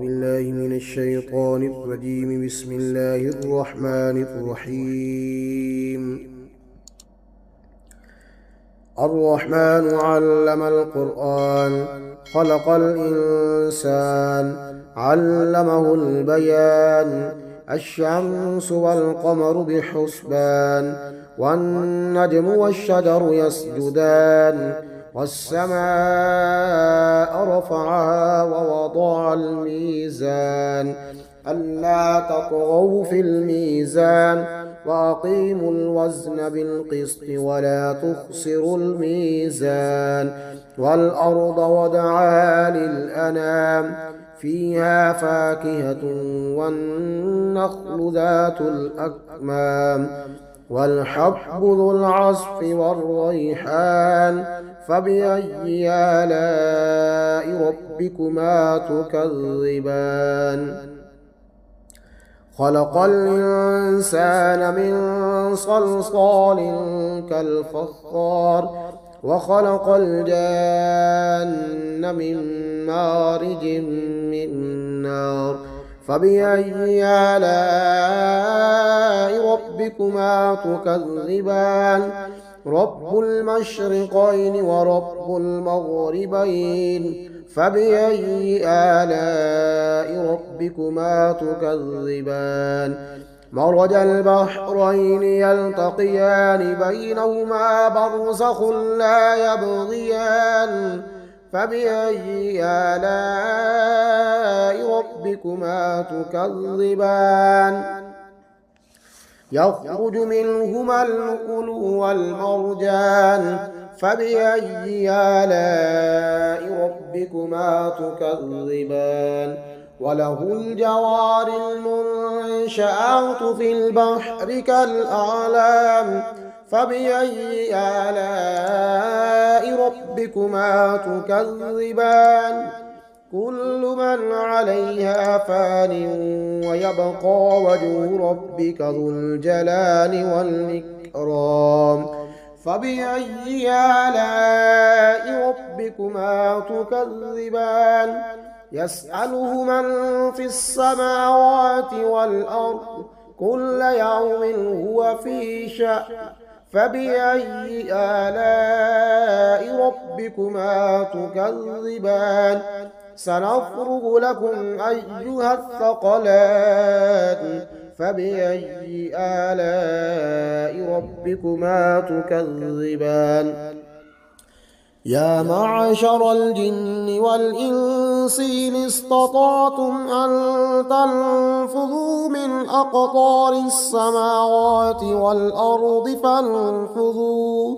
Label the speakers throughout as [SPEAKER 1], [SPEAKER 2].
[SPEAKER 1] بالله من الشيطان الرجيم. بسم الله الرحمن الرحيم. الرحمن علم القرآن، خلق الإنسان، علمه البيان. الشمس والقمر بحسبان، والنجم والشجر يسجدان. والسماء رفعها ووضع الميزان، ألا تطغوا في الميزان، وأقيموا الوزن بالقسط ولا تخسروا الميزان. والأرض وضعها للأنام، فيها فاكهة والنخل ذات الأكمام، والحب ذو العصف والريحان. فبأي آلاء ربكما تكذبان؟ خلق الإنسان من صلصال كالفخار، وخلق الجان من مارج من نار. فبأي آلاء ربكما تكذبان؟ رب المشرقين ورب المغربين. فبأي آلاء ربكما تكذبان؟ مرج البحرين يلتقيان، بينهما برزخ لا يبغيان. فبأي آلاء ربكما تكذبان؟ يخرج منهما اللؤلؤ والمرجان. فبأي آلاء ربكما تكذبان؟ وله الجوار المنشآت في البحر كالأعلام. فبأي آلاء ربكما تكذبان؟ كل من عليها فان، ويبقى وجه ربك ذو الجلال والإكرام. فبأي آلاء ربكما تكذبان؟ يسأله من في السماوات والأرض، كل يوم هو في شأن. فبأي آلاء ربكما تكذبان؟ سنفرغ لكم أيها الثقلان. فبأي آلاء ربكما تكذبان؟ يا معشر الجن والإنس إن استطعتم أن تنفذوا من أقطار السماوات والأرض فانفذوا،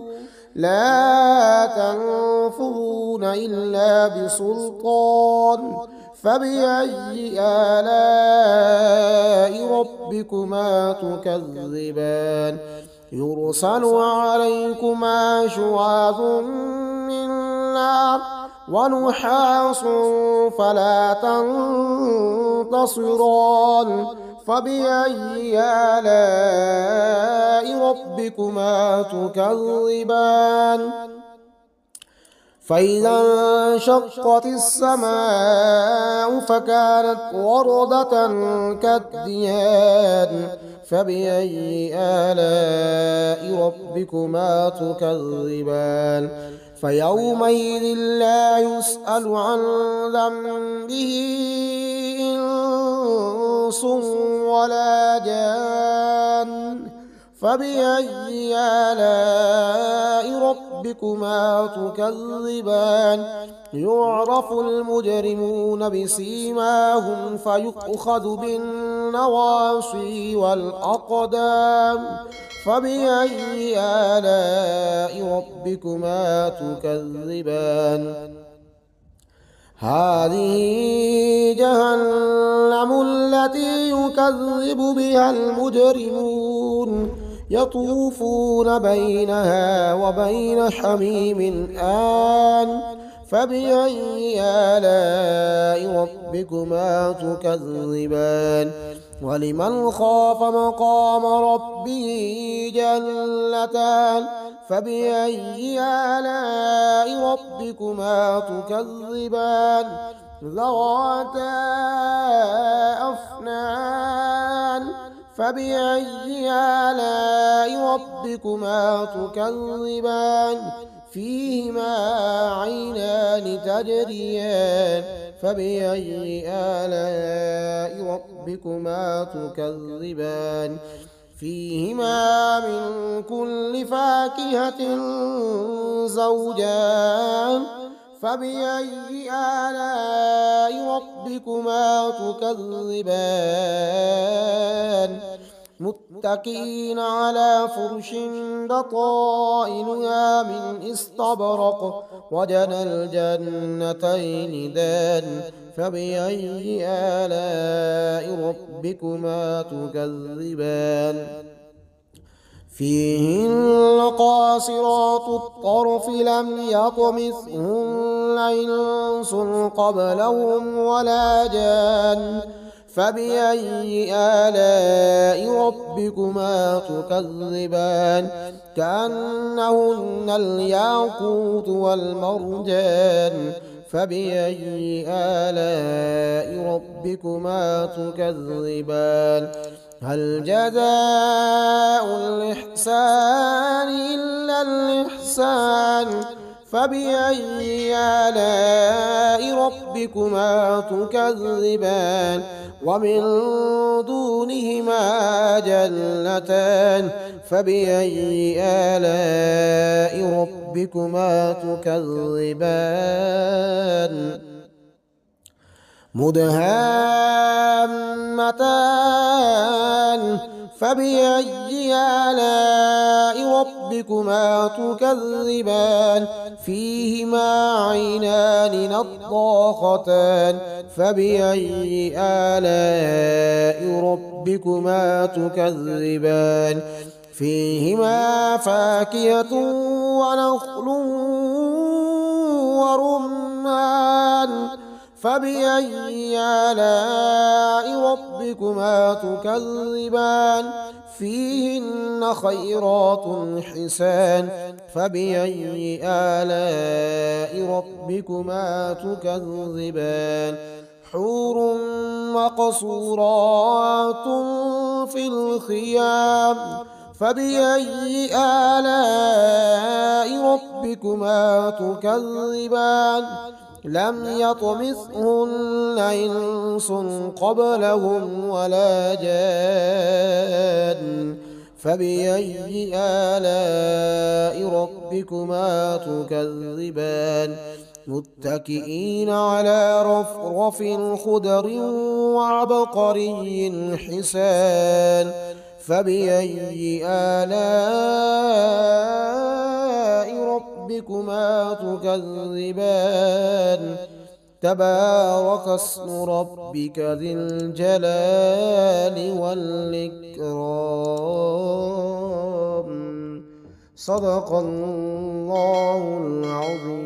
[SPEAKER 1] لا تنفذون إلا بسلطان. فبأي آلاء ربكما تكذبان؟ يرسل عليكما شواظ من نار ونحاس فلا تنتصران. فبأي آلاء ربكما تكذبان؟ فإذا انشقت السماء فكانت وردة كالدهان. فبأي آلاء ربكما تكذبان؟ فيومئذ لا يسأل عن ذنبه إنس ولا جان. فبأي آلاء ربكما تكذبان؟ يعرف المجرمون بسيماهم فيؤخذ بالنواصي والأقدام. فبأي آلاء ربكما تكذبان؟ هذه جهنم التي يكذب بها المجرمون، يطوفون بينها وبين حميم آن. فبأي آلاء ربكما تكذبان؟ ولمن خاف مقام ربه جنتان. فبأي آلاء ربكما تكذبان؟ ذواتا الرحمن فبأي آلاء ربكما تكذبان فيهما عينان تجريان فبأي آلاء ربكما تكذبان فيهما من كل فاكهة زوجان فبأي آلاء ربكما تكذبان متكئين على فرش بطائنها من استبرق وجنى الجنتين دان فبأي آلاء ربكما تكذبان فيهن قاصرات الطرف لم يطمثهن إنس قبلهم ولا جان فبأي آلاء ربكما تكذبان كأنهن الياقوت والمرجان فبأي آلاء ربكما تكذبان هل جزاء الإحسان إلا الإحسان فبأي آلاء ربكما تكذبان ومن دونهما جنتان فبأي آلاء ربكما تكذبان مدهامتان فبأي آلاء ربكما تكذبان فيهما عينان نضاختان فبأي آلاء ربكما تكذبان فيهما فاكهة ونخل ورمان فبأي آلاء ربكما تكذبان فيهن خيرات حسان فبأي آلاء ربكما تكذبان حور مقصورات في الخيام فبأي آلاء ربكما تكذبان لم يطمثهن إنس قبلهم ولا جان فبأي آلاء ربكما تكذبان متكئين على رفرف خضر وعبقري حسان فبأي آلاء ربكما تكذبان تبارك اسم ربك ذي الجلال والإكرام صدق الله العظيم.